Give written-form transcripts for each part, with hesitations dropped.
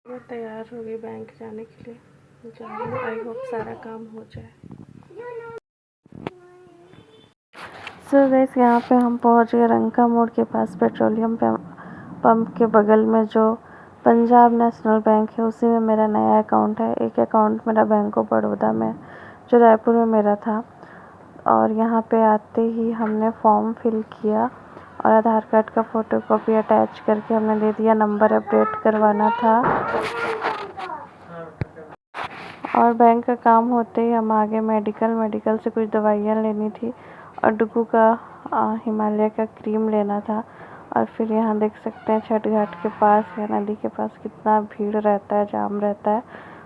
मैं तैयार हो गई बैंक जाने के लिए। जाऊँ, आई होप सारा काम हो जाए। सो गाइस, यहाँ पे हम पहुँच गए रंका मोड़ के पास। पेट्रोलियम पंप के बगल में जो पंजाब नेशनल बैंक है, उसी में मेरा नया अकाउंट है। एक अकाउंट मेरा बैंक ऑफ बड़ौदा में, जो रायपुर में मेरा था। और यहाँ पे आते ही हमने फॉर्म फिल किया और आधार कार्ड का फ़ोटोकॉपी अटैच करके हमने दे दिया। नंबर अपडेट करवाना था और बैंक का काम होते ही हम आगे मेडिकल से कुछ दवाइयाँ लेनी थी और डुगू का हिमालय का क्रीम लेना था। और फिर यहाँ देख सकते हैं छठ घाट के पास या नदी के पास कितना भीड़ रहता है, जाम रहता है।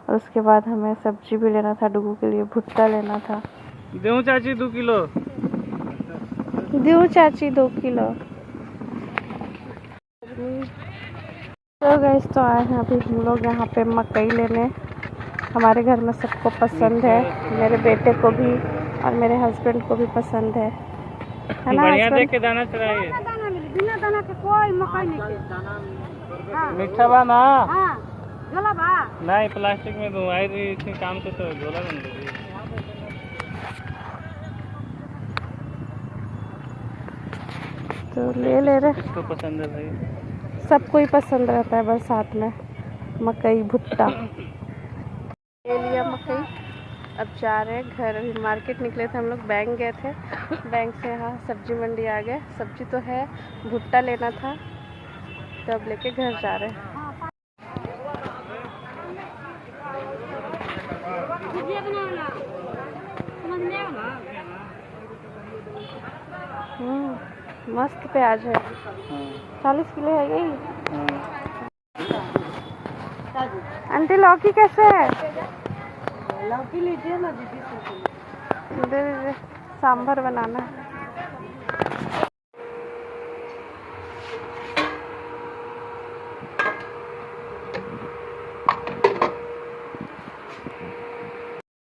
और उसके बाद हमें सब्जी भी लेना था, डुगू के लिए भुट्टा लेना था। दूँ चाची 2 किलो। दूँ चाची 2 किलो। तो गैस, तो आए हैं अभी हम लोग यहाँ पे मकई लेने। हमारे घर में सबको पसंद है, मेरे बेटे को भी और मेरे हस्बैंड को भी पसंद है ना। बढ़िया देख के दाना चढ़ाइए। बिना दाना के कोई मकई नहीं। हाँ। मीठा बा ना? हाँ, झोला बा? नहीं, प्लास्टिक में दूँ। आई रही इतनी काम से तो झोला बन गई। तो ले रहे। इसको पसंद है भाई, सबको ही पसंद रहता है बरसात में मकई भुट्टा। ले लिया मकई, अब जा रहे हैं घर। अभी मार्केट निकले थे हम लोग, बैंक गए थे। बैंक से यहाँ सब्जी मंडी आ गए। सब्जी तो है, भुट्टा लेना था, तो अब लेके घर जा रहे हैं। मस्त प्याज है। 40 किलो है यही। आंटी लौकी कैसे है? लौकी लीजिए ना दीदी। दे दीजिए, सांभर बनाना है।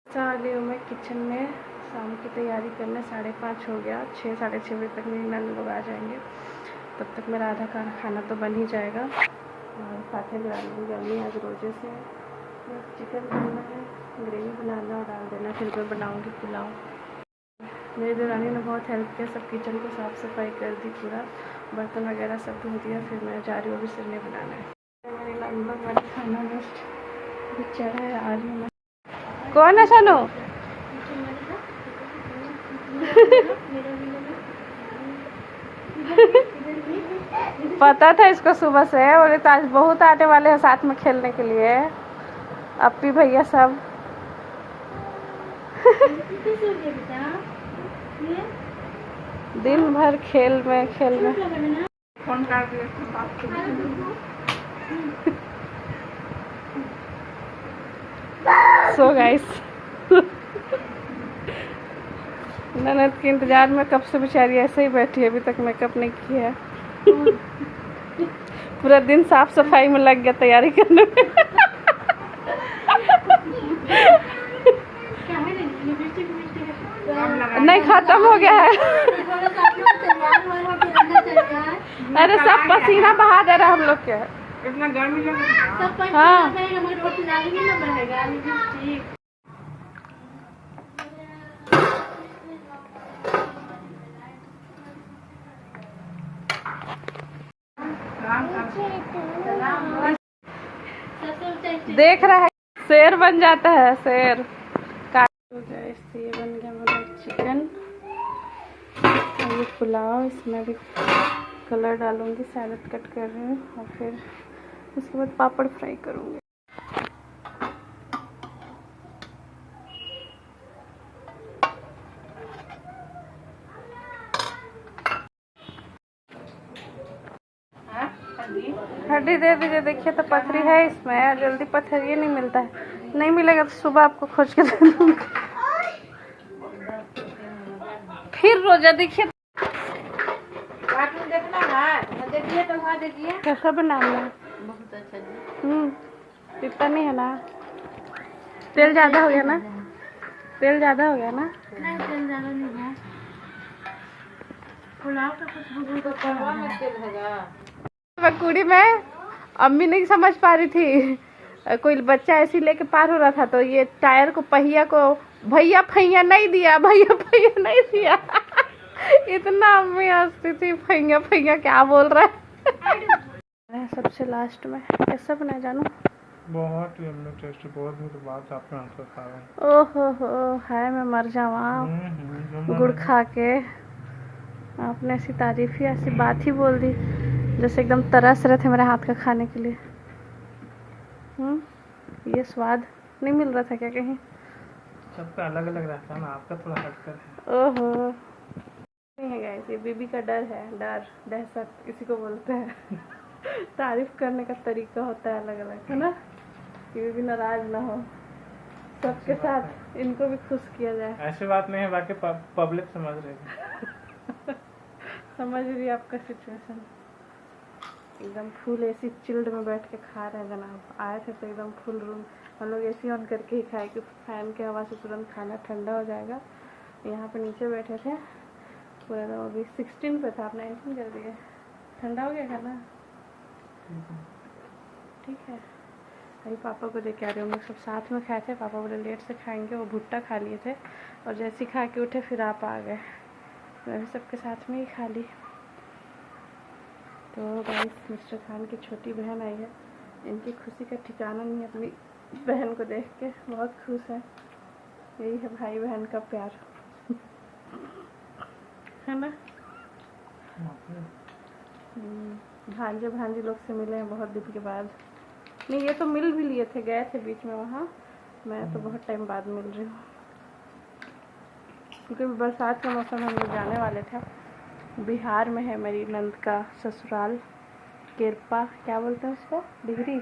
चलिए मैं किचन में शाम की तैयारी करने 5:30 हो गया। 6 साढ़े 6 बजे तक मेरे नानी लोग आ जाएंगे। तब तक मेरा आधा खाना तो बन ही जाएगा। और साथ में गर्मी आज रोजे से चिकन बनाना है, ग्रेवी बनाना और डाल देना। फिर मैं बनाऊंगी पुलाव। मेरी देवरानी ने बहुत हेल्प किया, सब किचन को साफ़ सफाई कर दी, पूरा बर्तन वगैरह सब धो दिया। फिर मैं जा रही हूँ, अभी सिरने बनाना है। मेरी लगभग वाली खाना वेस्ट चढ़ा है। आ रही हूँ। कौन है सोनू? पता था इसको सुबह से, बोले तो आज बहुत आने वाले हैं साथ में खेलने के लिए। अपी भैया सब दिन भर खेल में फोन काट सो गाइस, ननद के इंतजार में कब से बेचारी ऐसे ही बैठी है, अभी तक मेकअप नहीं किया है। पूरा दिन साफ सफाई में लग गया तैयारी करने में। नहीं, खत्म हो गया है। अरे सब पसीना बहा दे रहा हम लोग के। इतना गर्मी लग रहा है। हाँ, देख रहा है, शेर बन जाता है शेर। ये बन गया मेरा चिकन और ये पुलाव। इसमें भी कलर डालूंगी, सैलड कट कर रही हूँ और फिर उसके बाद पापड़ फ्राई करूँगी। हड्डी दे दीजिए। देखिए तो पथरी है इसमें, जल्दी पत्थर ये नहीं मिलता है। नहीं मिलेगा तो सुबह आपको खोज के दे दूँगी। फिर रोजा देखिए, देखना है, देखिए तो वहाँ देखिए कैसा बनाना है। बहुत अच्छा। इतना नहीं है ना, तेल ज़्यादा हो गया ना? तेल ज़्यादा हो गया ना? नहीं, तेल ज़्यादा नहीं है। पुलाव का कुछ तेल होगा। पकौड़ी में अम्मी नहीं समझ पा रही थी, कोई बच्चा ऐसे लेके पार हो रहा था तो ये टायर को पहिया को भैया फैया नहीं दिया, भैया फैया नहीं दिया। इतना अम्मी हंसती थी, फैया फैया क्या बोल रहा है। सबसे लास्ट में कैसा बना जानू? बहुत ही हमने टेस्टी, बहुत दिन के बाद आपके हाथ का खा रहे हैं। ओहो हो, हाय मैं मर जावा गुड़ खा के। आपने ऐसी तारीफ ही, ऐसी बात ही बोल दी जैसे एकदम तरस रहे थे मेरे हाथ का खाने के लिए। ये स्वाद नहीं मिल रहा था क्या कहीं? सबका अलग अलग रहता है ना, आपका थोड़ा हटकर है। ओहो, नहीं है गाइस, ये बीबी का डर है, डर दहशत इसी को बोलते हैं। तारीफ करने का तरीका होता है अलग अलग, है ना, कि बीबी नाराज ना हो, सबके साथ इनको भी खुश किया जाए। ऐसी बात नहीं है, बाकी पब्लिक समझ रही है। समझ रही आपका सिचुएशन। एकदम फुल एसी चिल्ड में बैठ के खा रहे हैं जनाब। आए थे तो एकदम फुल रूम हम लोग एसी ऑन करके ही खाए कि फैन के हवा से तुरंत खाना ठंडा हो जाएगा। यहाँ पे नीचे बैठे थे पूरा एकदम, अभी 16 पे था, आप 19 कर दिए, ठंडा हो गया खाना। ठीक है, अभी पापा को लेके आ रहे, हम लोग सब साथ में खाए थे। पापा बोले लेट से खाएंगे, वो भुट्टा खा लिए थे और जैसे ही खा के उठे फिर आप आ गए, मैं भी सबके साथ में ही खा ली। तो गाइस, मिस्टर खान की छोटी बहन आई है, इनकी खुशी का ठिकाना नहीं है। अपनी बहन को देख के बहुत खुश है। यही है भाई बहन का प्यार, है ना। भांजे भांजी लोग से मिले हैं बहुत दिन के बाद। नहीं, ये तो मिल भी लिए थे, गए थे बीच में वहाँ, मैं तो बहुत टाइम बाद मिल रही हूँ क्योंकि बरसात का मौसम हम लोग जाने वाले थे। बिहार में है मेरी नंद का ससुराल, केरपा क्या बोलते हैं उसको, डिहरी,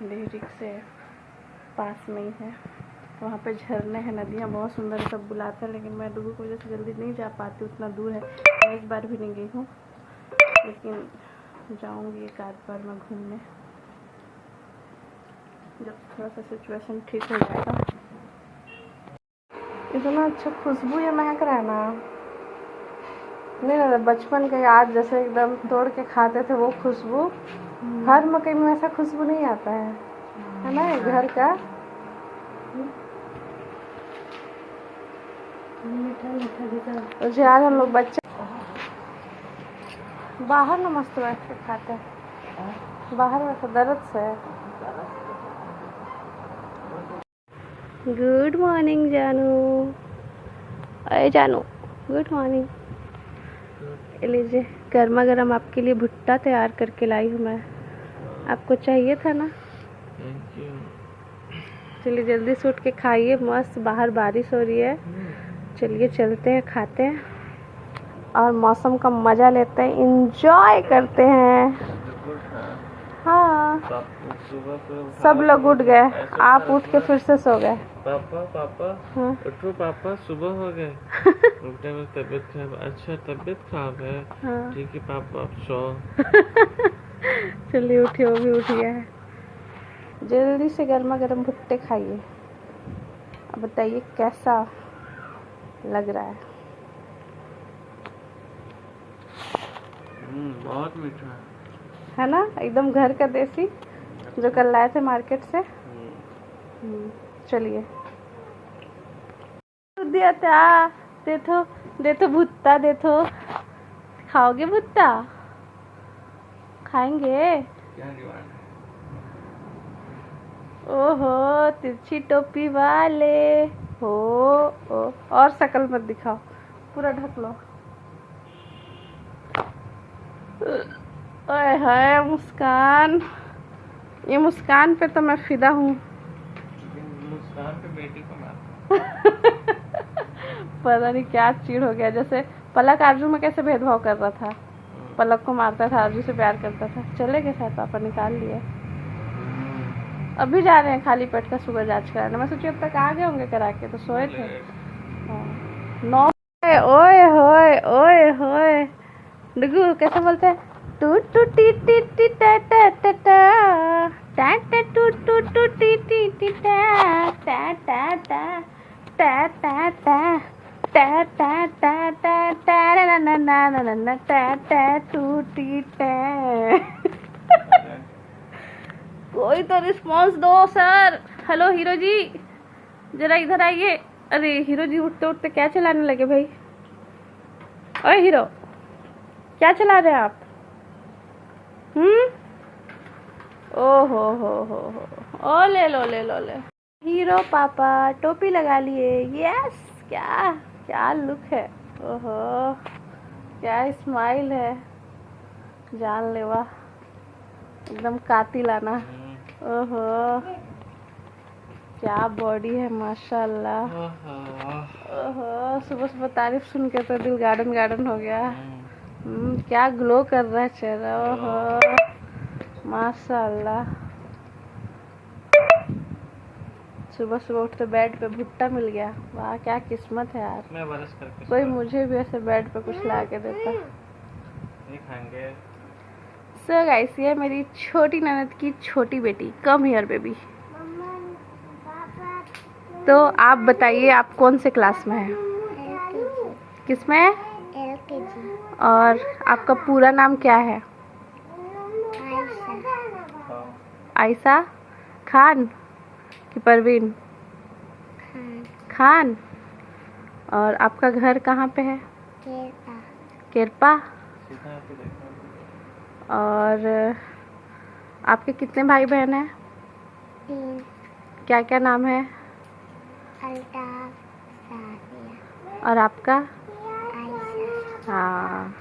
डिहरी से पास में ही है। वहाँ पे झरने हैं, नदियाँ बहुत सुंदर, सब बुलाते हैं, लेकिन मैं डूबू की वजह से जल्दी नहीं जा पाती, उतना दूर है। मैं एक बार भी नहीं गई हूँ, लेकिन जाऊँगी एक आध बार मैं घूमने, जब थोड़ा सा सिचुएशन ठीक हो जाएगा। इतना अच्छा खुशबू ये महक रहा है ना, नहीं ना, बचपन के याद जैसे एकदम तोड़ के खाते थे वो खुशबू। हर मकई में ऐसा खुशबू नहीं आता है ना, ये घर का। मुझे आज हम लोग बच्चे बाहर ना मस्त बैठ के खाते हैं, बाहर में तो दर्द से। गुड मॉर्निंग जानू, अरे जानू गुड मॉर्निंग। लीजिए, गर्मा गर्म आपके लिए भुट्टा तैयार करके लाई हूँ मैं, आपको चाहिए था ना। Thank you. चलिए जल्दी से उठ के खाइए, मस्त बाहर बारिश हो रही है। चलिए चलते हैं, खाते हैं और मौसम का मज़ा लेते हैं, इंजॉय करते हैं। हाँ, सब लोग उठ गए, आप उठ के फिर से सो गए। पापा पापा हाँ? उठो पापा, सुबह हो गए। उठने में तबीयत खराब, अच्छा तबीयत खराब है, हाँ। ठीक है पापा आप सो। चलिए उठिए, वो भी उठ गया है। जल्दी से गर्मा गर्म भुट्टे खाइए। अब बताइए कैसा लग रहा है। बहुत मीठा है ना, एकदम घर का देसी जो कल लाए थे मार्केट से। चलिए दिया था, दे तो भुट्टा, दे तो। खाओगे भुट्टा? खाएंगे? ओहो, तिरछी टोपी वाले हो। और शक्ल मत दिखाओ, पूरा ढक लो। ओए हाय मुस्कान, ये मुस्कान पे तो मैं फिदा हूँ। मुस्कान पे बेटी को मार। पता नहीं क्या चीड़ हो गया, जैसे पलक आरजू में कैसे भेदभाव कर रहा था, पलक को मारता था, आरजू से प्यार करता था। चले गए शायद पापा, निकाल लिए। अभी जा रहे हैं खाली पेट का शुगर जांच कराने। मैं सोची अब तक आ गए होंगे करा के, तो सोए थे। 9। ओए होए ओए होए, डुगू कैसे बोलते हैं? टू टू टी टी टी टा टा टा टा टा टा टू टू टू टी टी टी टा टा टा टा टा टा टा टा टा टा टा टा ना ना ना ना ना टा टा टू टी टा। कोई तो रिस्पॉन्स दो सर। हेलो हीरो जी, जरा इधर आइए। अरे हीरो जी उठते उठते क्या चलाने लगे भाई? ओए हीरो, क्या चला रहे हैं आप? ओ हो। ओ ले लो ले लो ले। हीरो पापा टोपी लगा लिए। यस, क्या क्या लुक है। ओहो, क्या स्माइल है, जानलेवा, एकदम कातिलाना। ओहो, क्या बॉडी है माशाल्लाह। ओहो, सुबह सुबह तारीफ सुन के तो दिल गार्डन गार्डन हो गया। क्या ग्लो कर रहा है चेहरा। ओहो माशाल्लाह। सुबह सुबह उठते बेड पे भुट्टा मिल गया। वाह क्या किस्मत है यार। मैं बरस करके कोई मुझे भी ऐसे बेड पे कुछ ला के देता। नहीं खाएंगे। सो गाइस, ये मेरी छोटी ननद की छोटी बेटी। Come here baby. तो आप बताइए आप कौन से क्लास में हैं? किसमें? LKG। और आपका पूरा नाम क्या है? आयशा खान कि परवीन खान। और आपका घर कहाँ पे है? केरपा। और आपके कितने भाई बहन हैं? 3। क्या क्या नाम है? अल्ताफ, सादिया, और आपका? आयशा। हाँ।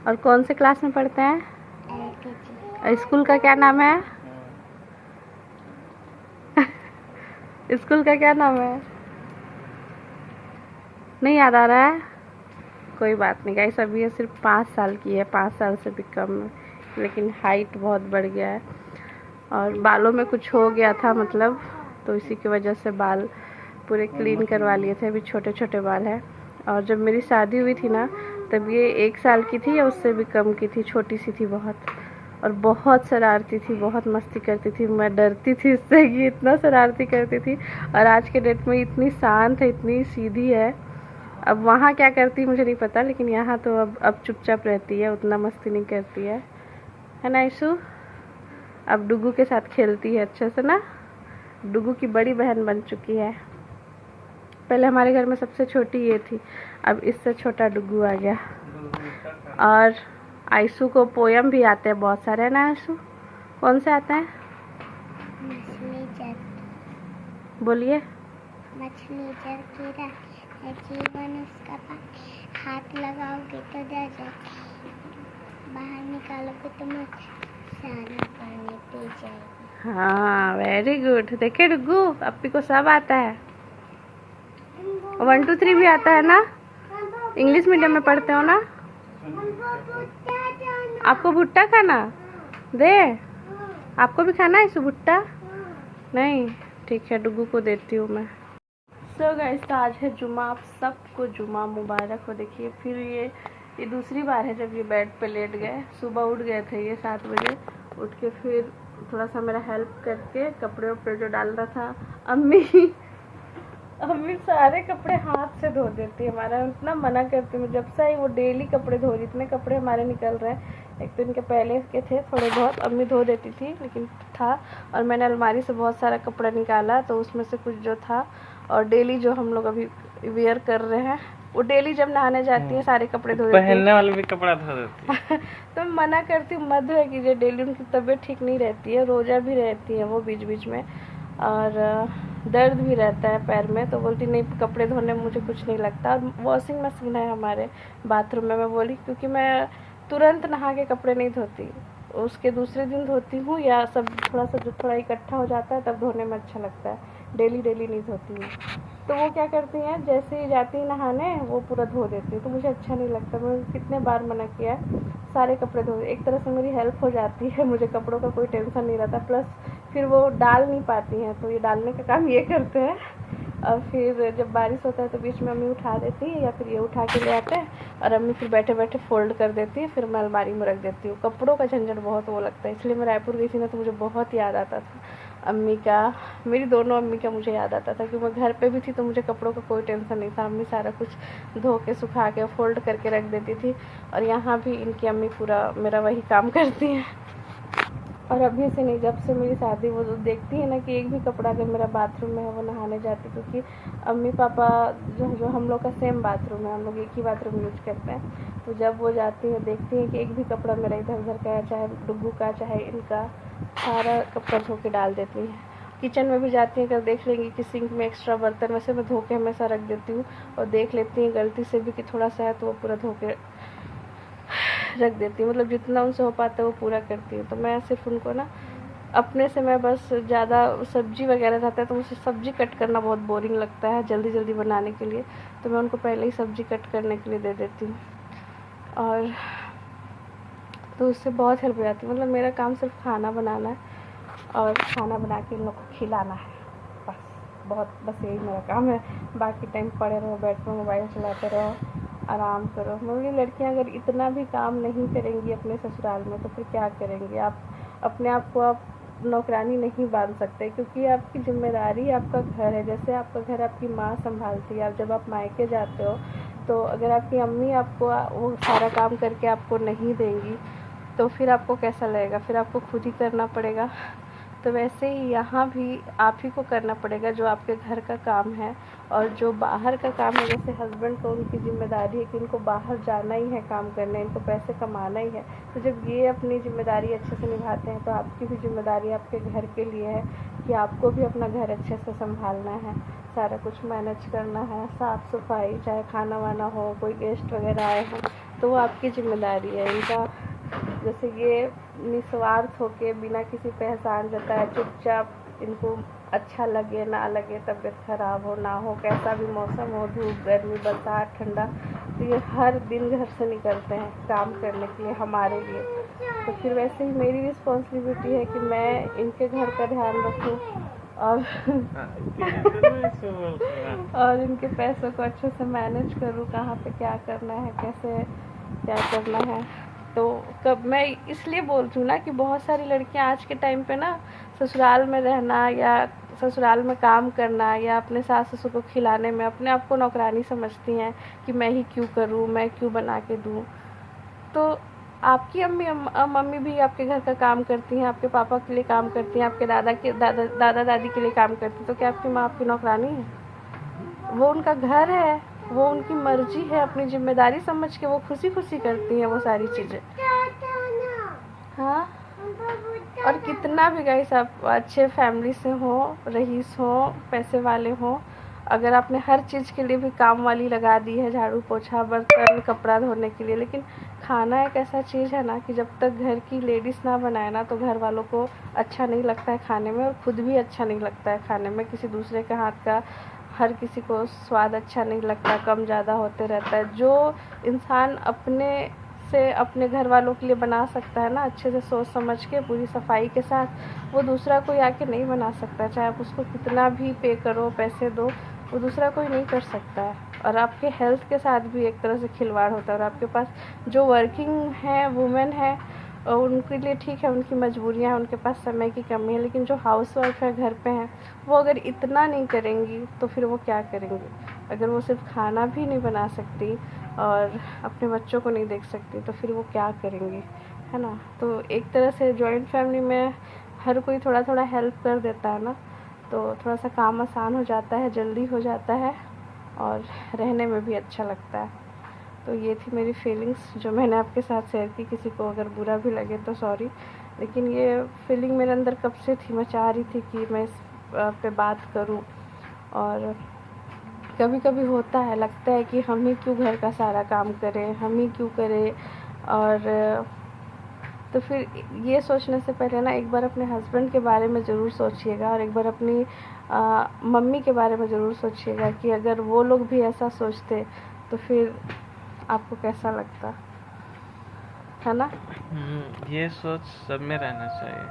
और कौन से क्लास में पढ़ते हैं? LKG। और स्कूल का क्या नाम है? स्कूल का क्या नाम है? नहीं याद आ रहा है? कोई बात नहीं गाइस, अभी ये सिर्फ 5 साल की है, 5 साल से भी कम है, लेकिन हाइट बहुत बढ़ गया है। और बालों में कुछ हो गया था मतलब, तो इसी की वजह से बाल पूरे क्लीन करवा लिए थे। अभी छोटे छोटे बाल हैं। और जब मेरी शादी हुई थी ना, तब ये 1 साल की थी या उससे भी कम की थी, छोटी सी थी बहुत। और बहुत शरारती थी, बहुत मस्ती करती थी। मैं डरती थी इससे कि इतना शरारती करती थी। और आज के डेट में इतनी शांत है, इतनी सीधी है। अब वहाँ क्या करती मुझे नहीं पता, लेकिन यहाँ तो अब चुपचाप रहती है, उतना मस्ती नहीं करती है ना इशू? अब डुगू के साथ खेलती है अच्छे से ना। डुगू की बड़ी बहन बन चुकी है। पहले हमारे घर में सबसे छोटी ये थी, अब इससे छोटा डुगू आ गया। और आयशु को पोयम भी आते हैं बहुत सारे, है ना आयशु? कौन से आते हैं? मछली जल, बोलिए। मछली जल की राखी है जीवन उसका पानी, हाथ लगाओगे तो डर जाएगी, बाहर निकालोगे तो मत सारा पानी पी जाएगी। हाँ वेरी गुड। देखिए डुगू, अप्पी को सब आता है। 1 2 3 भी आता है ना? इंग्लिश मीडियम में पढ़ते हो ना? आपको भुट्टा खाना दे? आपको भी खाना है इस भुट्टा? नहीं, ठीक है, डुगू को देती हूँ मैं। सो गाइस, आज है जुमा। आप सबको जुमा मुबारक हो। देखिए फिर ये दूसरी बार है जब ये बेड पे लेट गए। सुबह उठ गए थे ये 7 बजे, उठ के फिर थोड़ा सा मेरा हेल्प करके कपड़े वपड़े जो डाल रहा था, अम्मी सारे कपड़े हाथ से धो देती है। हमारा इतना मना करती हूँ, जब से वो डेली कपड़े धो रही। इतने कपड़े हमारे निकल रहे हैं। एक तो इनके पहले के थे थोड़े बहुत, अम्मी धो देती थी लेकिन था। और मैंने अलमारी से बहुत सारा कपड़ा निकाला, तो उसमें से कुछ जो था, और डेली जो हम लोग अभी वेयर कर रहे हैं, वो डेली जब नहाने जाती है सारे कपड़े धो देती है। पहनने वाले भी कपड़ा धो देती है। तो मना करती हूँ मत धोया कीजिए डेली, उनकी तबीयत ठीक नहीं रहती है, रोजा भी रहती है वो बीच बीच में, और दर्द भी रहता है पैर में। तो बोलती नहीं, कपड़े धोने में मुझे कुछ नहीं लगता। और वॉशिंग मशीन है हमारे बाथरूम में। मैं बोली क्योंकि मैं तुरंत नहा के कपड़े नहीं धोती, उसके दूसरे दिन धोती हूँ, या सब थोड़ा सा जो थोड़ा इकट्ठा हो जाता है तब धोने में अच्छा लगता है। डेली डेली नहीं धोती हूँ। तो वो क्या करती हैं, जैसे ही जाती है नहाने वो पूरा धो देती है, तो मुझे अच्छा नहीं लगता। मैं कितने बार मना किया, सारे कपड़े धो। एक तरह से मेरी हेल्प हो जाती है, मुझे कपड़ों का कोई टेंशन नहीं रहता। प्लस फिर वो डाल नहीं पाती हैं, तो ये डालने का काम ये करते हैं। और फिर जब बारिश होता है तो बीच में अम्मी उठा देती है, या फिर ये उठा के ले आते हैं, और अम्मी फिर बैठे बैठे फोल्ड कर देती है, फिर मैं अलमारी में रख देती हूँ। कपड़ों का झंझट बहुत वो लगता है, इसलिए मैं रायपुर गई थी ना, तो मुझे बहुत याद आता था अम्मी का, मेरी दोनों अम्मी का मुझे याद आता था। क्योंकि मैं घर पे भी थी तो मुझे कपड़ों का कोई टेंशन नहीं था। अम्मी सारा कुछ धो के सुखा के फोल्ड करके रख देती थी, और यहाँ भी इनकी अम्मी पूरा मेरा वही काम करती हैं। और अभी से नहीं, जब से मेरी शादी वो जो देखती है ना कि एक भी कपड़ा अगर मेरा बाथरूम में है वो नहाने जाती, क्योंकि अम्मी पापा जो हम लोग का सेम बाथरूम है, हम लोग एक ही बाथरूम यूज करते हैं। तो जब वो जाती है देखती है कि एक भी कपड़ा मेरा इधर उधर का है, चाहे डुग्गू का चाहे इनका, सारा कपड़ा धो के डाल देती हैं। किचन में भी जाती हैं, अगर देख लेंगी कि सिंक में एक्स्ट्रा बर्तन, वैसे मैं धो के हमेशा रख देती हूँ, और देख लेती हैं गलती से भी कि थोड़ा सा है तो वो पूरा धो के रख देती हूँ। मतलब जितना उनसे हो पाता है वो पूरा करती हूँ। तो मैं सिर्फ उनको ना अपने से, मैं बस ज़्यादा सब्जी वगैरह रहता है तो मुझे सब्जी कट करना बहुत बोरिंग लगता है जल्दी जल्दी बनाने के लिए, तो मैं उनको पहले ही सब्जी कट करने के लिए दे देती हूँ। और तो उससे बहुत हेल्प हो जाती है। मतलब मेरा काम सिर्फ खाना बनाना है और खाना बना के इन लोग को खिलाना है, बस यही मेरा काम है। बाकी टाइम पड़े रहो, बेड पर मोबाइल चलाते रहो, आराम करो। मतलब लड़कियां अगर इतना भी काम नहीं करेंगी अपने ससुराल में तो फिर क्या करेंगी। आप अपने आप को आप नौकरानी नहीं बांध सकते, क्योंकि आपकी जिम्मेदारी आपका घर है। जैसे आपका घर आपकी माँ संभालती है, आप जब आप मायके जाते हो तो अगर आपकी अम्मी आपको वो सारा काम करके आपको नहीं देंगी तो फिर आपको कैसा लगेगा, फिर आपको खुद ही करना पड़ेगा। तो वैसे ही यहाँ भी आप ही को करना पड़ेगा जो आपके घर का काम है। और जो बाहर का काम है, जैसे हस्बैंड को उनकी जिम्मेदारी है कि इनको बाहर जाना ही है काम करने, इनको पैसे कमाना ही है। तो जब ये अपनी जिम्मेदारी अच्छे से निभाते हैं तो आपकी भी जिम्मेदारी आपके घर के लिए है कि आपको भी अपना घर अच्छे से संभालना है, सारा कुछ मैनेज करना है, साफ़ सफाई, चाहे खाना वाना हो, कोई गेस्ट वगैरह आए हों तो वो आपकी जिम्मेदारी है। इनका जैसे ये निस्वार्थ होके बिना किसी पहचान जताए चुपचाप, इनको अच्छा लगे ना लगे, तबीयत खराब हो ना हो, कैसा भी मौसम हो, धूप गर्मी बरसात ठंडा, तो ये हर दिन घर से निकलते हैं काम करने के लिए हमारे लिए। तो फिर वैसे ही मेरी रिस्पॉन्सिबिलिटी है कि मैं इनके घर का ध्यान रखूं और और इनके पैसों को अच्छे से मैनेज करूं, कहाँ पे क्या करना है, कैसे क्या करना है। तो कब मैं इसलिए बोलती हूँ ना कि बहुत सारी लड़कियां आज के टाइम पे ना ससुराल में रहना या ससुराल में काम करना या अपने सास ससुर को खिलाने में अपने आप को नौकरानी समझती हैं कि मैं ही क्यों करूँ, मैं क्यों बना के दूँ। तो आपकी मम्मी भी आपके घर का काम करती हैं, आपके पापा के लिए काम करती हैं, आपके दादा दादी के लिए काम करती हैं, तो क्या आपकी माँ आपकी नौकरानी है? वो उनका घर है, वो उनकी मर्जी है, अपनी जिम्मेदारी समझ के वो खुशी खुशी करती हैं वो सारी चीज़ें। हाँ, और कितना भी गाइस आप अच्छे फैमिली से हो, रईस हो, पैसे वाले हो, अगर आपने हर चीज़ के लिए भी काम वाली लगा दी है, झाड़ू पोछा बर्तन कपड़ा धोने के लिए, लेकिन खाना एक ऐसा चीज़ है ना कि जब तक घर की लेडीज़ ना बनाए ना तो घर वालों को अच्छा नहीं लगता है खाने में, और खुद भी अच्छा नहीं लगता है खाने में। किसी दूसरे के हाथ का हर किसी को स्वाद अच्छा नहीं लगता, कम ज़्यादा होते रहता है। जो इंसान अपने से अपने घर वालों के लिए बना सकता है ना अच्छे से सोच समझ के पूरी सफाई के साथ, वो दूसरा कोई आके नहीं बना सकता। चाहे आप उसको कितना भी पे करो, पैसे दो, वो दूसरा कोई नहीं कर सकता है। और आपके हेल्थ के साथ भी एक तरह से खिलवाड़ होता है। और आपके पास जो वर्किंग है वुमेन है उनके लिए ठीक है, उनकी मजबूरियां हैं, उनके पास समय की कमी है, लेकिन जो हाउस वाइफ है घर पे हैं वो अगर इतना नहीं करेंगी तो फिर वो क्या करेंगी? अगर वो सिर्फ खाना भी नहीं बना सकती और अपने बच्चों को नहीं देख सकती तो फिर वो क्या करेंगी, है ना। तो एक तरह से जॉइंट फैमिली में हर कोई थोड़ा थोड़ा हेल्प कर देता है ना, तो थोड़ा सा काम आसान हो जाता है, जल्दी हो जाता है और रहने में भी अच्छा लगता है। तो ये थी मेरी फीलिंग्स जो मैंने आपके साथ शेयर की। किसी को अगर बुरा भी लगे तो सॉरी, लेकिन ये फीलिंग मेरे अंदर कब से थी, मैं चाह रही थी कि मैं इस पे बात करूं। और कभी कभी होता है, लगता है कि हम ही क्यों घर का सारा काम करें, हम ही क्यों करें। और तो फिर ये सोचने से पहले ना एक बार अपने हस्बैंड के बारे में ज़रूर सोचिएगा और एक बार अपनी मम्मी के बारे में ज़रूर सोचिएगा कि अगर वो लोग भी ऐसा सोचते तो फिर आपको कैसा लगता, है ना। ये सोच सब में रहना चाहिए,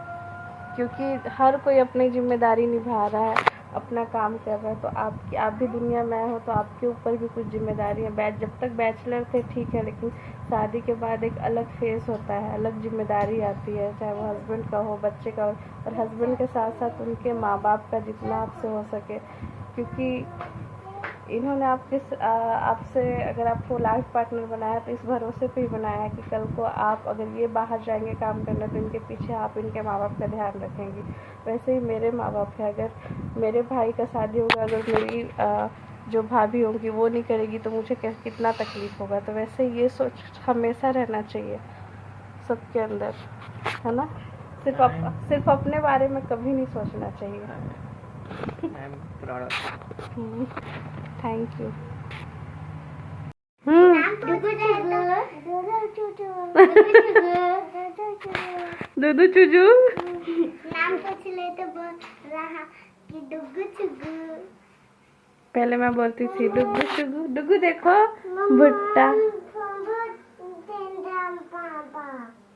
क्योंकि हर कोई अपनी जिम्मेदारी निभा रहा है, अपना काम कर रहा है। तो आप भी दुनिया में आए हो तो आपके ऊपर भी कुछ जिम्मेदारी है। जब तक बैचलर थे ठीक है, लेकिन शादी के बाद एक अलग फेस होता है, अलग जिम्मेदारी आती है, चाहे वो हस्बैंड का हो, बच्चे का हो, और हस्बैंड के साथ साथ उनके माँ बाप का जितना आपसे हो सके। क्योंकि इन्होंने आपसे अगर आपको लाइफ पार्टनर बनाया तो इस भरोसे पे ही बनाया है कि कल को आप अगर ये बाहर जाएंगे काम करने तो इनके पीछे आप इनके माँ बाप का ध्यान रखेंगी। वैसे ही मेरे माँ बाप है, अगर मेरे भाई का शादी होगा, अगर मेरी जो भाभी होगी वो नहीं करेगी तो मुझे कितना तकलीफ़ होगा। तो वैसे ये सोच हमेशा रहना चाहिए सबके अंदर, है ना। सिर्फ अपने बारे में कभी नहीं सोचना चाहिए। Thank you. दूधू चूजू नाम पूछ ले तो बोल रहा कि डुगू चुगू। पहले मैं बोलती थी डुगू चुगू। डुगू देखो भुट्टा।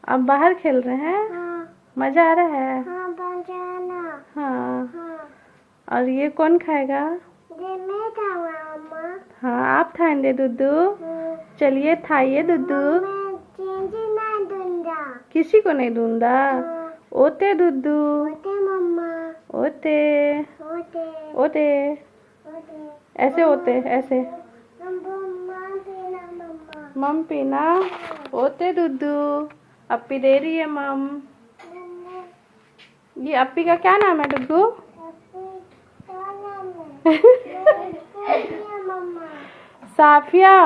अब बाहर खेल रहे हैं। हाँ, मजा आ रहा है। हाँ, बनाना। हाँ। हाँ, और ये कौन खाएगा? ये मैं खाऊंगा अम्मा। हाँ आप खाएंगे दुद्धू। चलिए खाइए दुद्धू। मैं चेंज ना दूंगा। किसी को नहीं दूंगा। ओते दुद्धू ओते मम्मा। ओते ओते ओते ओते ऐसे होते ऐसे। मम्मा पीना मम्मा। मम पीना। ओते दुद्धू। अप्पी दे रही है मम। ये अप्पी का क्या नाम है डुग्गू? मम्मा साफिया।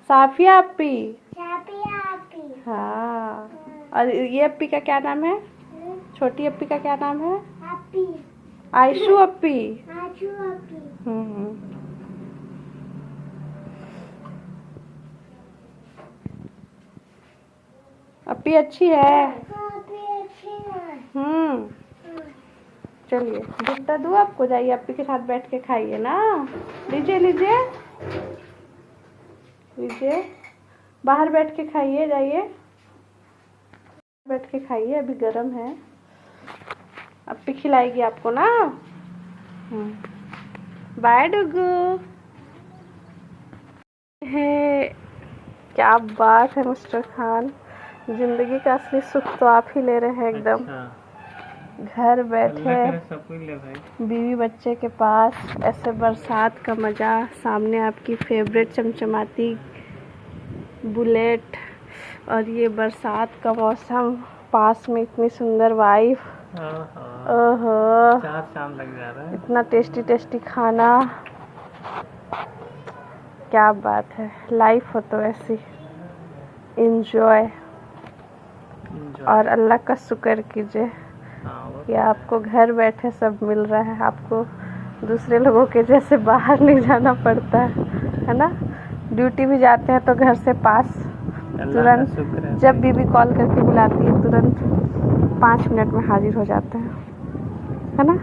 साफिया अप्पी। हाँ। और ये अप्पी का क्या नाम है? छोटी अप्पी का क्या नाम है? आयशु अप्पी। हम्म। अप्पी अच्छी है। चलिए भुट्टा दूँ आपको, जाइए अप्पी के साथ बैठ के खाइए ना। लीजिए लीजिए लीजिए, बाहर बैठ के खाइए, जाइए बैठ के खाइए, अभी गर्म है। अप्पी खिलाएगी आपको ना। बाय डुगू। है क्या बात है मिस्टर खान, जिंदगी का असली सुख तो आप ही ले रहे हैं एकदम। घर बैठे बीवी बच्चे के पास, ऐसे बरसात का मज़ा, सामने आपकी फेवरेट चमचमाती बुलेट और ये बरसात का मौसम, पास में इतनी सुंदर वाइफ। ओहो 4 शाम लग जा रहा है। इतना टेस्टी टेस्टी खाना, क्या बात है। लाइफ हो तो ऐसी एंजॉय। और अल्लाह का शुक्र कीजिए कि आपको घर बैठे सब मिल रहा है, आपको दूसरे लोगों के जैसे बाहर नहीं जाना पड़ता है ना। ड्यूटी भी जाते हैं तो घर से पास, तुरंत जब बीवी कॉल करके बुलाती है तुरंत 5 मिनट में हाजिर हो जाते हैं, है ना।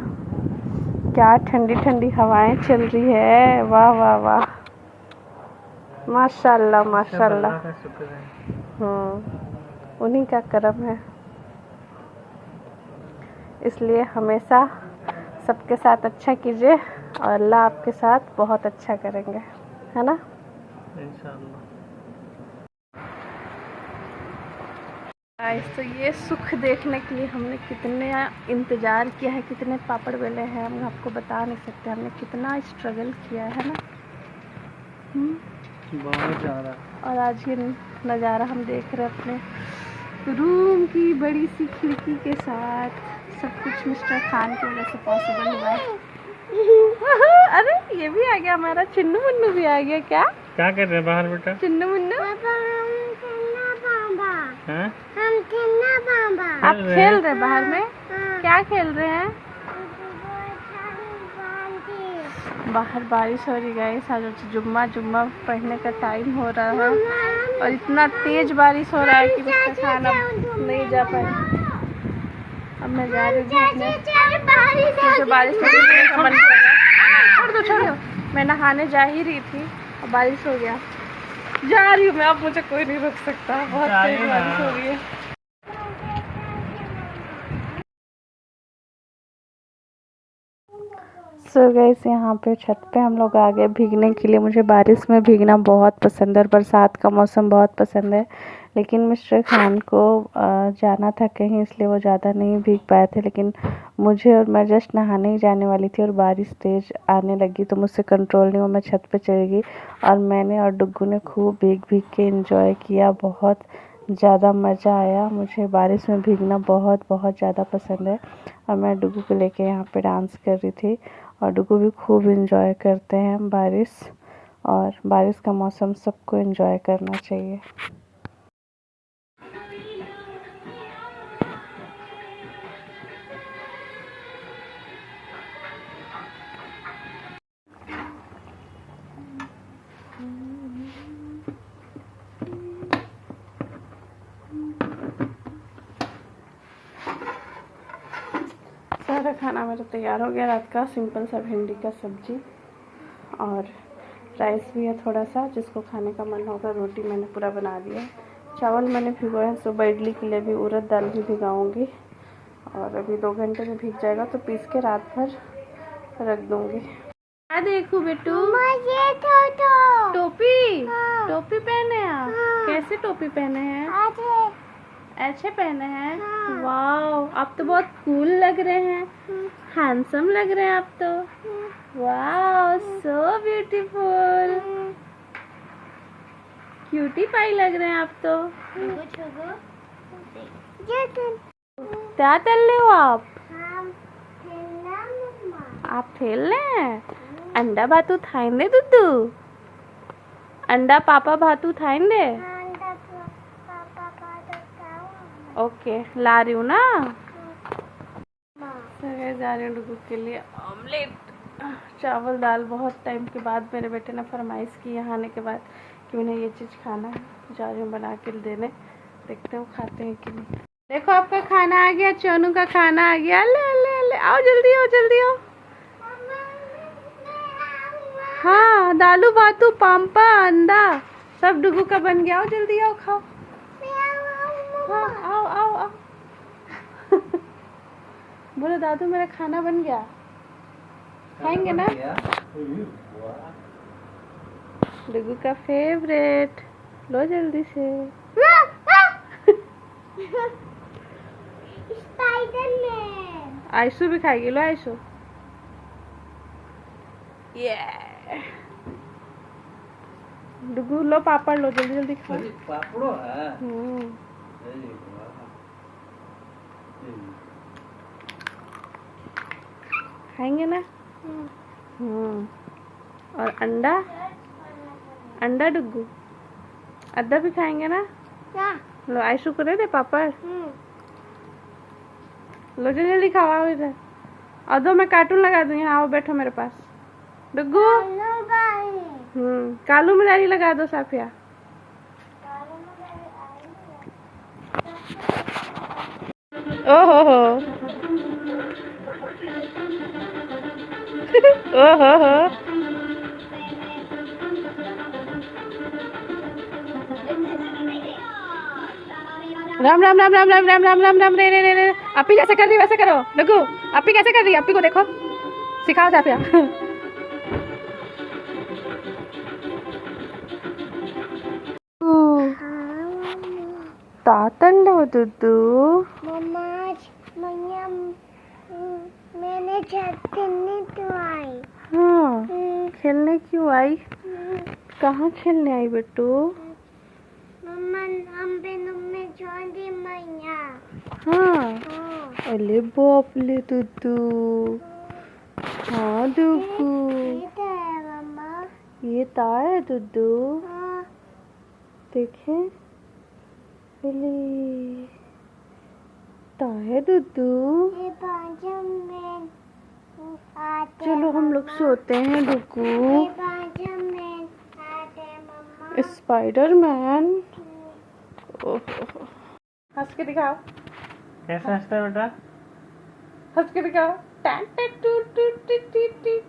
क्या ठंडी ठंडी हवाएं चल रही है, वाह वाह वाह, माशाल्लाह माशाल्लाह। उन्हीं का करम है, इसलिए हमेशा सबके साथ अच्छा कीजिए और अल्लाह आपके साथ बहुत अच्छा करेंगे, है ना। इंशाअल्लाह। तो ये सुख देखने के लिए हमने कितने इंतज़ार किया है, कितने पापड़ बेले हैं, हम आपको बता नहीं सकते हमने कितना स्ट्रगल किया है ना। बहुत ज़्यादा। और आज ये नज़ारा हम देख रहे हैं अपने रूम की बड़ी सी खिड़की के साथ। सब कुछ मिस्टर खान की वजह से पॉसिबल हुआ है। अरे ये भी आ गया, हमारा चिन्नू मुन्नू भी आ गया। क्या कर रहे हैं बाहर बेटा? चिन्नू मुन्नू हाँ? आप खेल रहे बाहर में? क्या खेल रहे हैं? बाहर बारिश हो रही है, आज जुम्मा पढ़ने का टाइम हो रहा है और इतना तेज बारिश हो रहा है कि मिस्टर खान अब नहीं जा पाए। अब मैं जा रही हूँ, बारिश छोड़ दो। मैं नहाने जा ही रही थी और बारिश हो गया, जा रही हूँ मैं, अब मुझे कोई नहीं रोक सकता, बहुत तेज बारिश हो रही है। सो गाइस यहाँ पे छत पे हम लोग आ गए भीगने के लिए। मुझे बारिश में भीगना बहुत पसंद है और बरसात का मौसम बहुत पसंद है, लेकिन मिस्टर खान को जाना था कहीं, इसलिए वो ज़्यादा नहीं भीग पाए थे। लेकिन मुझे, और मैं जस्ट नहाने ही जाने वाली थी और बारिश तेज़ आने लगी तो मुझसे कंट्रोल नहीं हुआ, मैं छत पे चली गई और मैंने और डुग्गू ने खूब भीग भीग के एंजॉय किया। बहुत ज़्यादा मज़ा आया। मुझे बारिश में भीगना बहुत बहुत ज़्यादा पसंद है और मैं डुग्गू को लेके यहाँ पे डांस कर रही थी और डुग्गू भी खूब एंजॉय करते हैं बारिश, और बारिश का मौसम सबको एंजॉय करना चाहिए। सारा खाना मेरा तैयार हो गया। रात का सिंपल सा भिंडी का सब्जी और राइस भी है थोड़ा सा, जिसको खाने का मन होगा। रोटी मैंने पूरा बना दिया। चावल मैंने भिगोए हैं, सुबह इडली के लिए भी उड़द दाल भी भिगाऊंगी और अभी 2 घंटे में भीग जाएगा तो पीस के रात भर रख दूंगी। क्या देखूं बेटू? टोपी। हाँ। टोपी पहने आप? हाँ। कैसे टोपी पहने हैं? अच्छे पहने हैं। हाँ। वाओ, आप तो बहुत कूल लग रहे हैं। हैंडसम लग रहे हैं आप तो। Wow, so beautiful. Cutie pie लग रहे हैं आप तो। क्या कर रहे हो आप? आप खेल रहे हैं? अंडा भातू खाएंगे दुद्धू? अंडा पापा भातू खाएंगे? ओके, ला रही हूँ ना। जा रही हूँ डुगू के लिए ऑमलेट, चावल दाल। बहुत टाइम के बाद मेरे बेटे ने फरमाइश की यहाँ आने के बाद कि उन्हें ये चीज़ खाना है। जा रही हूँ बना के देने, देखते हो खाते हैं कि नहीं। देखो आपका खाना आ गया, चोनू का खाना आ गया। ले ले ले, आओ जल्दी आओ जल्दी आओ। हाँ, दालू भातू पाम्पा अंडा सब डुगू का बन गया। आओ जल्दी आओ खाओ। हाँ, आओ आओ आओ। बोलो दादू मेरा खाना बन गया, खाएंगे ना? डुगू का फेवरेट, लो जल्दी से। स्पाइडरमैन। आयशु भी खाएगी, लो आयशु। ये डुगू लो पापड़, लो जल्दी जल्दी खाओ। पापड़ो है। खाएंगे ना? और अंडा, अंडा डुगू अद्दा भी खाएंगे ना? लो आयशु को दे दे पापड़। लो जल्दी जल्दी खाओ, आओ इधर। और दो मैं कार्टून लगा दूँ, यहाँ आओ बैठो मेरे पास। डुगू कालू मदारी लगा दो साफिया। ओहो हो ओहो हो। राम राम राम राम राम राम राम राम राम रे रे रे रे। अपी जैसे कर रही वैसे करो डुगू। अपी कैसे कर रही है? अपी को देखो, सिखाओ साफिया। तातंडो दुदू। मैंने खेलने क्यों आई? हाँ, खेलने क्यों आई? कहाँ खेलने आई बेटू? हाँ, अरे बाप ले दुदू। हाँ दुदू, ये तार है दुदू। देखें, है दुदू। चलो हम लोग सोते हैं डुगू। स्पाइडरमैन। हंस के दिखाओ। कैसा हंसता है बेटा? हंस के दिखाओ। टैन टैन टू टू टू टू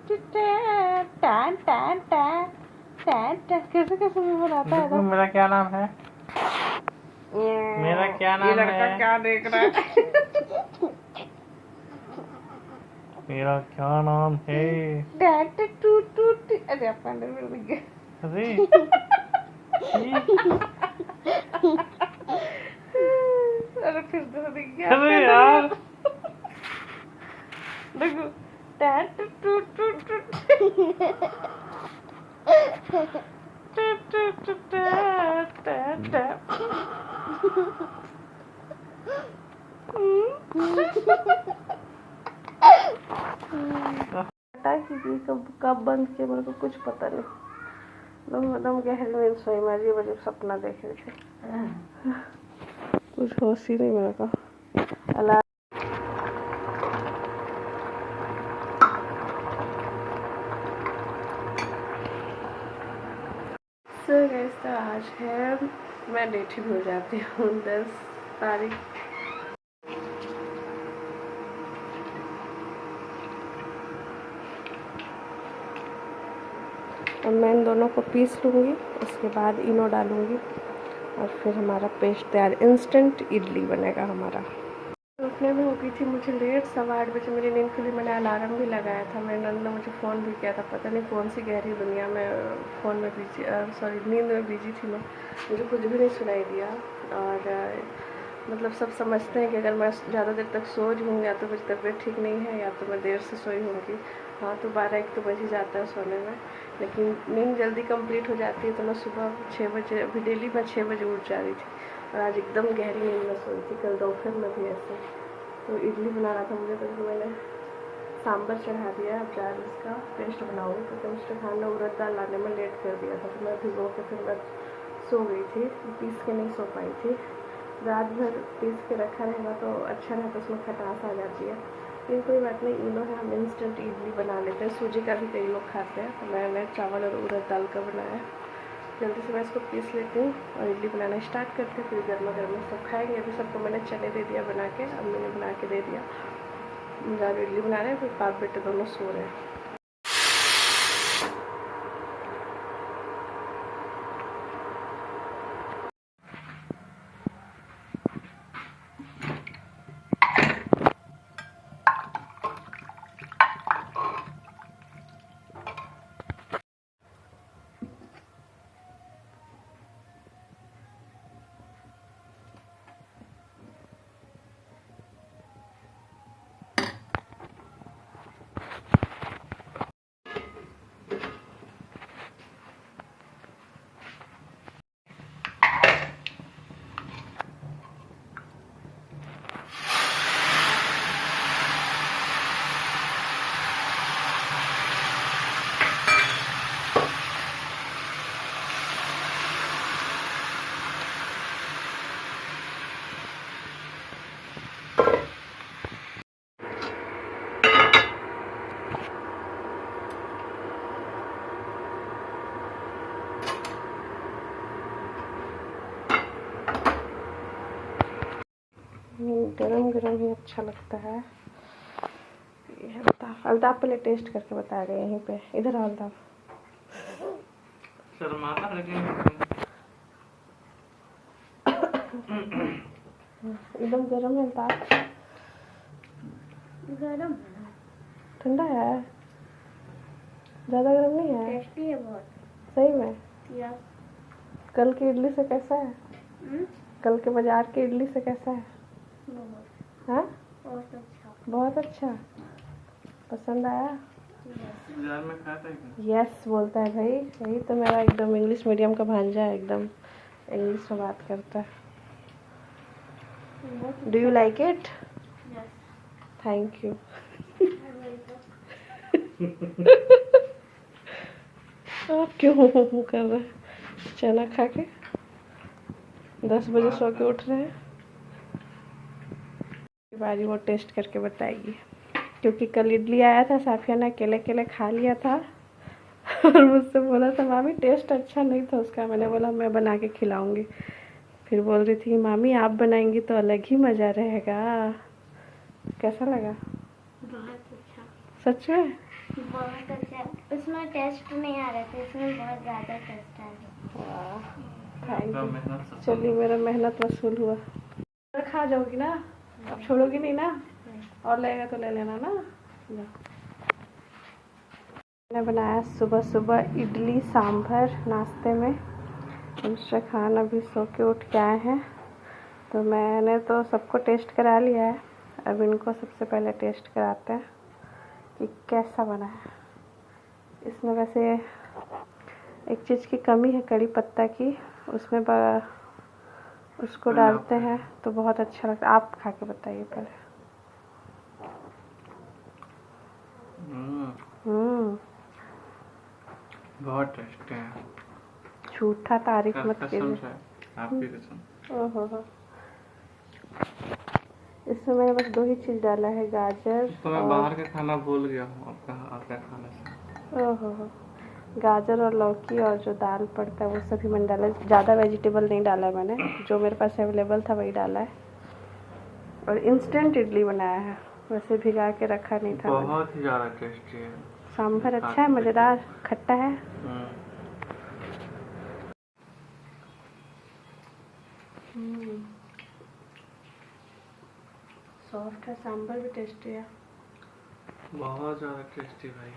टू टैन टैन टैन टैन टैन टैन। कैसे कैसे मुंह बनाता है? मेरा क्या नाम है? मेरा क्या नाम है? ये लड़का क्या देख रहा है? मेरा क्या नाम है? टैट टू टू टू। अरे अपना नंबर मिल गया। अरे अरे फिर तो दिख गया। अरे यार देखो टैट टू टू टू कब कब बंद किया मेरे को कुछ पता नहीं। एकदम गहरी नींद सोई मैं, अजीब अजीब सपना देख रही थी। कुछ होश ही नहीं मेरे को। तो आज है, मैं डेट ही भूल जाती हूँ, 10 तारीख। और मैं इन दोनों को पीस लूँगी, उसके बाद इनो डालूँगी और फिर हमारा पेस्ट तैयार। इंस्टेंट इडली बनेगा हमारा। उठने में हो गई थी मुझे लेट, 8:15 बजे मेरी नींद खुली। मैंने अलार्म भी लगाया था, मेरे नंद ने मुझे फ़ोन भी किया था। पता नहीं कौन सी गहरी दुनिया में फ़ोन में बिजी, सॉरी नींद में बिजी थी मैं, मुझे कुछ भी नहीं सुनाई दिया। और मतलब सब समझते हैं कि अगर मैं ज़्यादा देर तक सो रही हूँ या तो मेरी तबीयत ठीक नहीं है या तो मैं देर से सोई होंगी। हाँ तो 12-1 तो बज ही जाता है सोने में, लेकिन नींद जल्दी कंप्लीट हो जाती है तो मैं सुबह 6 बजे, अभी डेली मैं 6 बजे उठ जा रही थी। और आज एकदम गहरी नींद में सोई थी, कल दोपहर में भी ऐसे। तो इडली बनाना था मुझे, तो मैंने सांभर चढ़ा दिया। अब जा रही इसका पेस्ट बनाऊँगी, क्योंकि उसके खाने उड़द दाल लाने में लेट कर दिया था, तो मैं भिगो के फिर मैं सो गई थी, पीस के नहीं सो पाई थी। रात भर पीस के रखा रहेगा तो अच्छा रहता, उसमें खटास आ जाती है। लेकिन कोई बात नहीं, इनो है, हम इंस्टेंट इडली बना लेते हैं। सूजी का भी कई लोग खाते हैं, तो मैंने चावल और उड़द दाल का बनाया। जल्दी से मैं इसको पीस लेती हूँ और इडली बनाना स्टार्ट करते हैं, फिर गर्मा गर्म सब खाएंगे। अभी सबको मैंने चने दे दिया बना के, अम्मी ने बना के दे दिया। ज़्यादा इडली बना रहे हैं, फिर बाप बेटे दोनों सो रहे हैं। गरम गरम ही अच्छा लगता है। ये अल्ताफ, अल्ताफ पहले टेस्ट करके बता रहे यहीं पे। इधर आओ अल्ताफ। शर्माता लेकिन एकदम गरम है अल्ताफ। गरम ठंडा है, ज़्यादा गरम नहीं है। टेस्टी है बहुत। सही में? या कल की इडली से कैसा है? कल के बाजार की इडली से कैसा है? हाँ बहुत अच्छा। बहुत अच्छा, पसंद आया? बाजार में खाता है। यस बोलता है भाई, यही तो मेरा एकदम इंग्लिश मीडियम का भांजा है, एकदम इंग्लिश में बात करता है। Do you like it? Thank you. आप क्यों कर रहे हैं? चना खा के 10 बजे सो के उठ रहे हैं। बारी वो टेस्ट करके बताएगी, क्योंकि कल इडली आया था, साफिया ने अकेले अकेले खा लिया था और मुझसे बोला था मामी टेस्ट अच्छा नहीं था उसका। मैंने बोला मैं बना के खिलाऊंगी। फिर बोल रही थी मामी आप बनाएंगी तो अलग ही मज़ा रहेगा। कैसा लगा? बहुत अच्छा। सच में बहुत अच्छा। उसमें टेस्ट नहीं आ रहे थे, इसमें बहुत ज़्यादा टेस्ट आ रहा है। वाह थैंक यू। चलिए मेरा मेहनत वसूल हुआ। खा जाओगी ना, अब छोड़ोगी नहीं ना? और लगेगा तो ले लेना ना। मैंने बनाया सुबह सुबह इडली सांभर नाश्ते में। मिस्टर खान अभी सो के उठ के आए हैं, तो मैंने तो सबको टेस्ट करा लिया है। अब इनको सबसे पहले टेस्ट कराते हैं कि कैसा बना है। इसमें वैसे एक चीज़ की कमी है, कड़ी पत्ता की, उसमें उसको डालते हैं तो बहुत अच्छा लगता है। आप खा के बताइए पहले। बहुत टेस्टी है। झूठा तारीफ मत कीजिए। आपकी कसम। ओहो हो। इसमें मैंने बस 2 ही चीज़ डाला है, गाजर तो मैं बाहर का खाना भूल गया हूँ आपका खाने से। ओहो हो। गाजर और लौकी और जो दाल पड़ता है वो सभी मैंने डाला है। ज़्यादा वेजिटेबल नहीं डाला है मैंने, जो मेरे पास अवेलेबल था वही डाला है। और इंस्टेंट इडली बनाया है, वैसे भिगा के रखा नहीं था। बहुत ही ज़्यादा टेस्टी है। सांभर अच्छा है, मज़ेदार, खट्टा है। सॉफ्ट है, सांभर भी टेस्टी है। बहुत ज़्यादा टेस्टी भाई।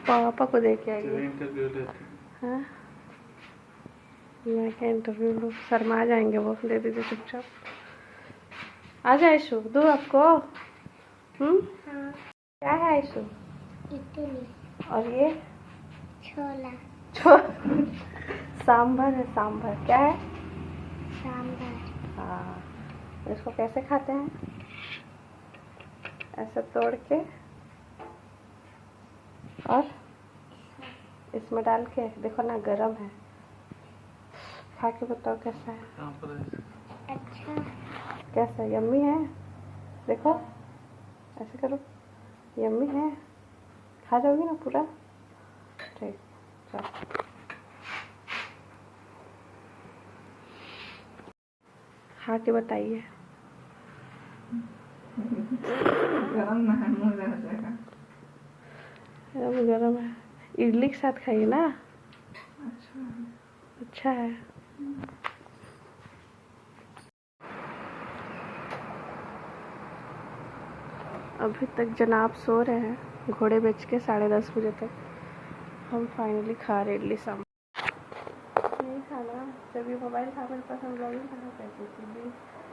पापा को दे के आइए। इंटरव्यू लेते हाँ, मैं क्या इंटरव्यू लूँ, शर्मा जाएंगे वो। दे दीजिए चुपचाप। आ जाए आयशु, दूँ आपको? हाँ, क्या है आयशु? इडली और ये छोला सांभर है। सांभर क्या है? सांभर। हाँ, इसको कैसे खाते हैं? ऐसे तोड़ के और इसमें डाल के, देखो ना गरम है। खा के बताओ कैसा है। अच्छा, कैसा, यम्मी है? देखो ऐसे करो, यम्मी है। खा जाओगी ना पूरा? ठीक, चलो खा के बताइए। गरम ना है, मुँह जल जाएगा। गरम है, इडली के साथ खाइए ना। अच्छा है। अभी तक जनाब सो रहे हैं, घोड़े बेच के 10:30 बजे तक। हम फाइनली खा रहे इडली सांभर। नहीं खाना, जब ये मोबाइल था मेरे पास, हम ब्लॉगिंग कहाँ करती थी।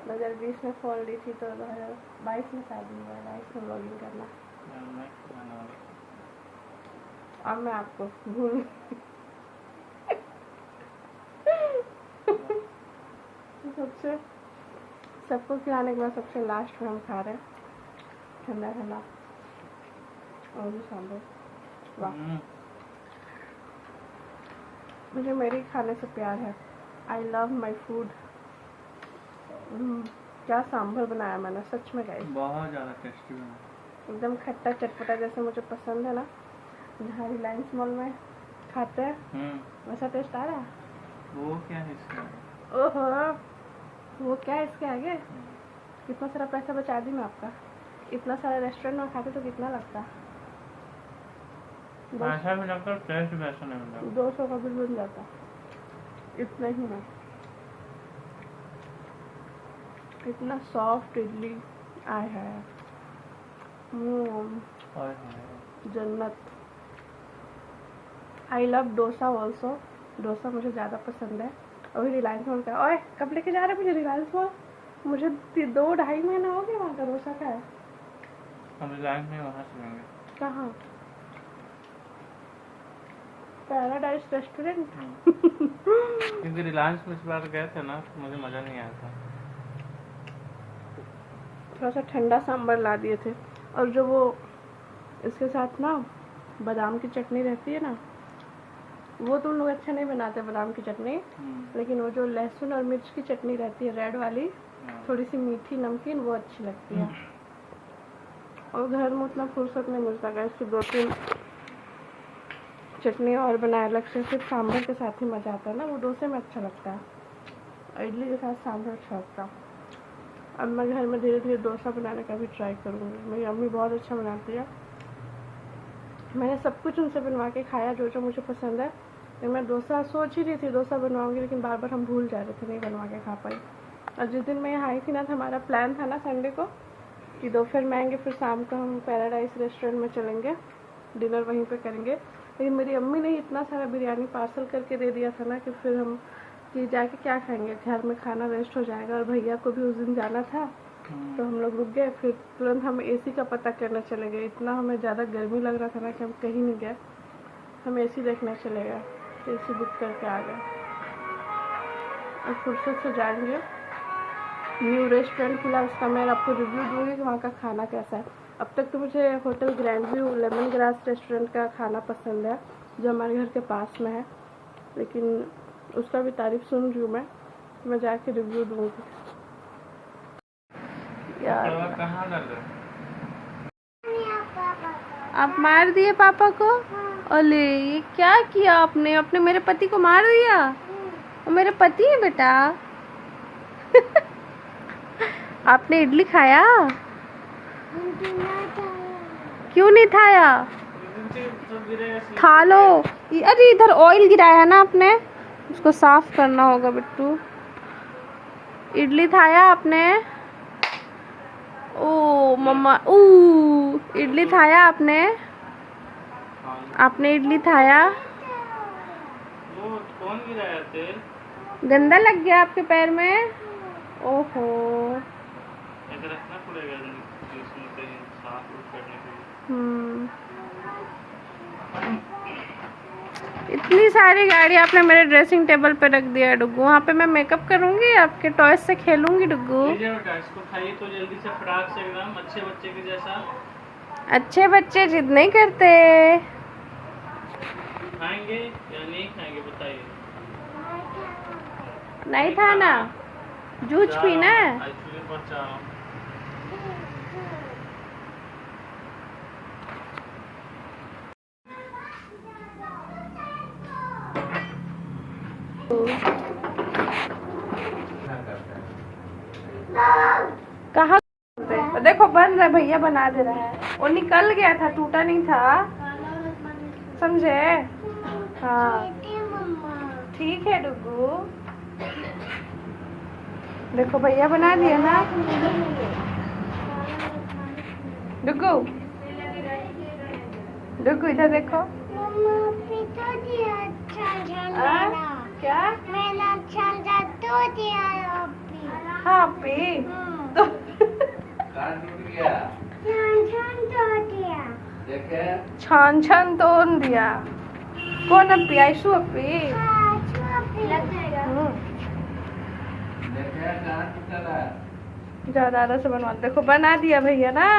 2020 में फ़ोन ली थी, तो 2022 में शादी हुआ, 22 में ब्लॉगिंग करना। अब मैं आपको भूल सबसे सबको खिलाने के बाद सबसे लास्ट में हम खा रहे हैं ठंडा ठंडा और भी सांभर। वाह, मुझे मेरे खाने से प्यार है। I love my food. क्या सांभर बनाया मैंने, सच में गाइस, बहुत ज़्यादा टेस्टी बना। एकदम खट्टा चटपटा जैसे मुझे पसंद है ना, जहाँ रिलायंस मॉल में खाते हैं वैसा टेस्ट आ रहा है। वो क्या है इसका? ओहो, वो क्या है इसके आगे? कितना सारा पैसा बचा दी मैं आपका। इतना सारा रेस्टोरेंट में खाते तो कितना लगता? ऐसा भी लगता है, टेस्ट वैसा नहीं मिलता। 200 का बिल बन जाता इतना ही में। इतना सॉफ्ट इडली आया है, जन्नत। I love dosa also. Dosa मुझे ज़्यादा पसंद है। अभी रिलायंस मॉल का, ओए कब लेके जा रहे मुझे रिलायंस मॉल? मुझे 2-2.5 महीना हो गया वहाँ का डोसा का है। हम रिलायंस में वहाँ चलेंगे। कहाँ? Paradise restaurant. क्योंकि रिलायंस में इस बार गए थे ना, तो मुझे मज़ा नहीं आया था। थोड़ा सा ठंडा सांभर ला दिए थे, और जो वो इसके साथ ना बादाम की चटनी रहती है ना, वो तो उन लोग अच्छा नहीं बनाते बादाम की चटनी, लेकिन वो जो लहसुन और मिर्च की चटनी रहती है रेड वाली, थोड़ी सी मीठी नमकीन, वो अच्छी लगती है। और घर में उतना फुर्सत नहीं मिलता है, इसकी 2-3 चटनी और बनाए अलग से, सिर्फ सांभर के साथ ही मज़ा आता है ना, वो डोसे में अच्छा लगता है, और इडली के साथ सांभर अच्छा लगता है। अब मैं घर में धीरे धीरे डोसा बनाने का भी ट्राई करूँगी। मेरी अम्मी बहुत अच्छा बनाती है। मैंने सब कुछ उनसे बनवा के खाया जो जो मुझे पसंद है, लेकिन मैं डोसा सोच ही रही थी डोसा बनवाऊँगी, लेकिन बार बार हम भूल जा रहे थे, नहीं बनवा के खा पाई। और जिस दिन मैं यहाँ आई थी ना, तो हमारा प्लान था ना संडे को कि दोपहर में आएंगे, फिर शाम को हम पैराडाइज रेस्टोरेंट में चलेंगे, डिनर वहीं पे करेंगे। लेकिन मेरी अम्मी ने इतना सारा बिरयानी पार्सल करके दे दिया था ना कि फिर हम कि जाके क्या खाएंगे, घर में खाना वेस्ट हो जाएगा। और भैया को भी उस दिन जाना था तो हम लोग रुक गए। फिर तुरंत हम एसी का पता करने चले गए। इतना हमें ज़्यादा गर्मी लग रहा था ना कि हम कहीं नहीं गए, हम एसी देखने चले गए, तो एसी बुक करके आ गए। और फुर्सत से जाएंगे न्यू रेस्टोरेंट खुला, उसका मैं आपको रिव्यू दूँगी कि वहाँ का खाना कैसा है। अब तक तो मुझे hotel grand view lemon grass restaurant का खाना पसंद है, जो हमारे घर के पास में है, लेकिन उसका भी तारीफ सुन रही हूँ मैं जाके रिव्यू दूँगी। यार कहाँ लग रहा आप मार दिए पापा को? अले ये क्या किया आपने? आपने मेरे पति को मार दिया? वो मेरे पति है बेटा। आपने इडली खाया? क्यों नहीं खाया? खा लो। अरे इधर ऑयल गिराया है ना आपने, उसको साफ करना होगा बिट्टू। इडली खाया आपने? ओ मम्मा, ओ इडली खाया आपने? आपने इडली खाया? वो कौन गिराया थे? गंदा लग गया आपके पैर में? ओहो, ऐसा रखना पड़ेगा इसमें कहीं साफ करने के लिए। इतनी सारी गाड़ी आपने मेरे ड्रेसिंग टेबल पे रख दिया है डुग्गू। वहाँ पे मैं मेकअप करूँगी, आपके टॉयज से खेलूँगी डुग्गू। इसको खाइए तो जल्दी से फटाक से एकदम अच्छे बच्चे के जैसा। अच्छे बच्चे जिद नहीं करते। खाएंगे या नहीं खाएंगे बताइए? नहीं था ना, जूझ पीना है। आइसक्रीम पर चाह रहा हूं। कहाँ? देखो बन रहा है, भैया बना दे रहा है। वो निकल गया था, टूटा नहीं था, समझे? हाँ ठीक है डुग्गू। देखो भैया बना दिया ना डुग्गू। डुग्गू इधर देखो। क्या? हाँ पी तो छान छान तोड़ दिया। कौन अपी? आयशु अपी। ज्यादा से बनवा। देखो बना दिया भैया ना।